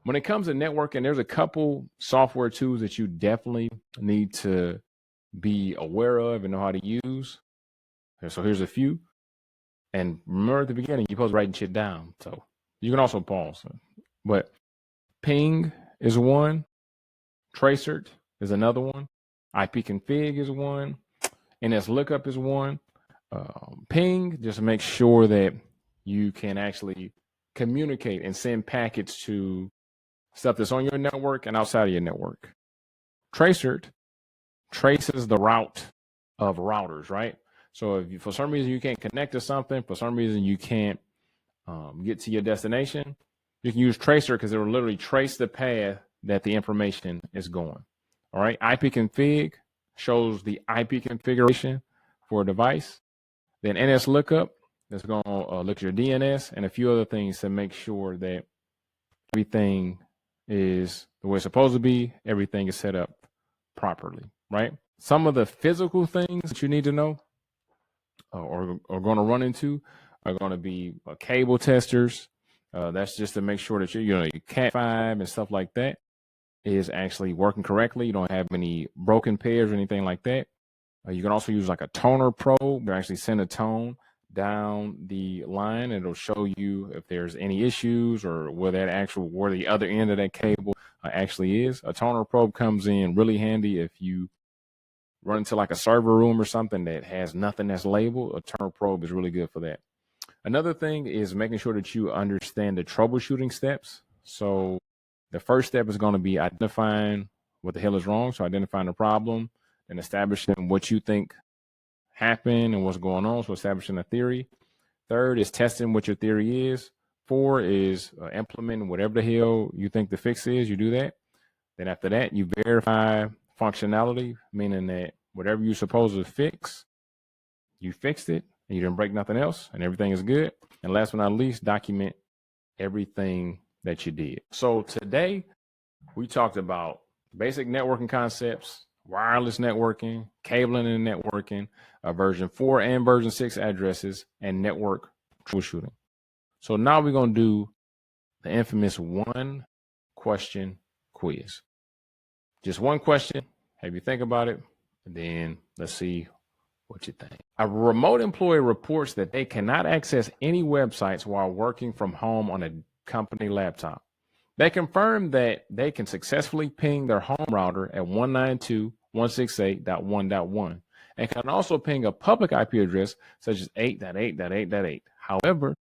When it comes to networking, there's a couple software tools that you definitely need to be aware of and know how to use. So here's a few. And remember at the beginning, you're supposed to write shit down. So you can also pause. But ping is one. Tracert is another one. ipconfig is one. NSLookup is one. Ping, just to make sure that you can actually communicate and send packets to stuff that's on your network and outside of your network. Tracert traces the route of routers, right? So if you, for some reason you can't connect to something, for some reason you can't get to your destination, you can use Tracert because it will literally trace the path that the information is going. All right, ipconfig shows the IP configuration for a device. Then NSLookup is going to look at your DNS and a few other things to make sure that everything is the way it's supposed to be, everything is set up properly, right? Some of the physical things that you need to know or going to run into are going to be cable testers. That's just to make sure that your Cat5 and stuff like that is actually working correctly. You don't have any broken pairs or anything like that. You can also use like a toner probe to actually send a tone down the line. It'll show you if there's any issues or where the other end of that cable actually is. A toner probe comes in really handy if you run into like a server room or something that has nothing that's labeled. A toner probe is really good for that. Another thing is making sure that you understand the troubleshooting steps. So the first step is going to be identifying what the hell is wrong. So identifying the problem and establishing what you think happened and what's going on. So establishing a theory. Third is testing what your theory is. 4 is implementing whatever the hell you think the fix is. You do that. Then after that, you verify functionality, meaning that whatever you're supposed to fix, you fixed it and you didn't break nothing else and everything is good. And last but not least, document everything that you did. So today we talked about basic networking concepts, wireless networking, cabling and networking, version 4 and version 6 addresses, and network troubleshooting. So now we're going to do the infamous 1 question quiz. Just 1 question, have you think about it, and then let's see what you think. A remote employee reports that they cannot access any websites while working from home on a company laptop. They confirm that they can successfully ping their home router at 192.168.1.1 and can also ping a public IP address such as 8.8.8.8. However,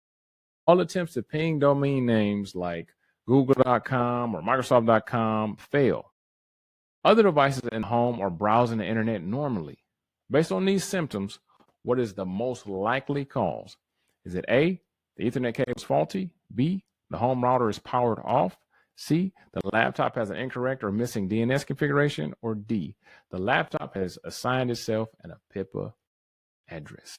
all attempts to ping domain names like google.com or microsoft.com fail. Other devices in home are browsing the internet normally. Based on these symptoms, what is the most likely cause? Is it A, the Ethernet cable is faulty, B, the home router is powered off, C, the laptop has an incorrect or missing DNS configuration, or D, the laptop has assigned itself an PIPA address?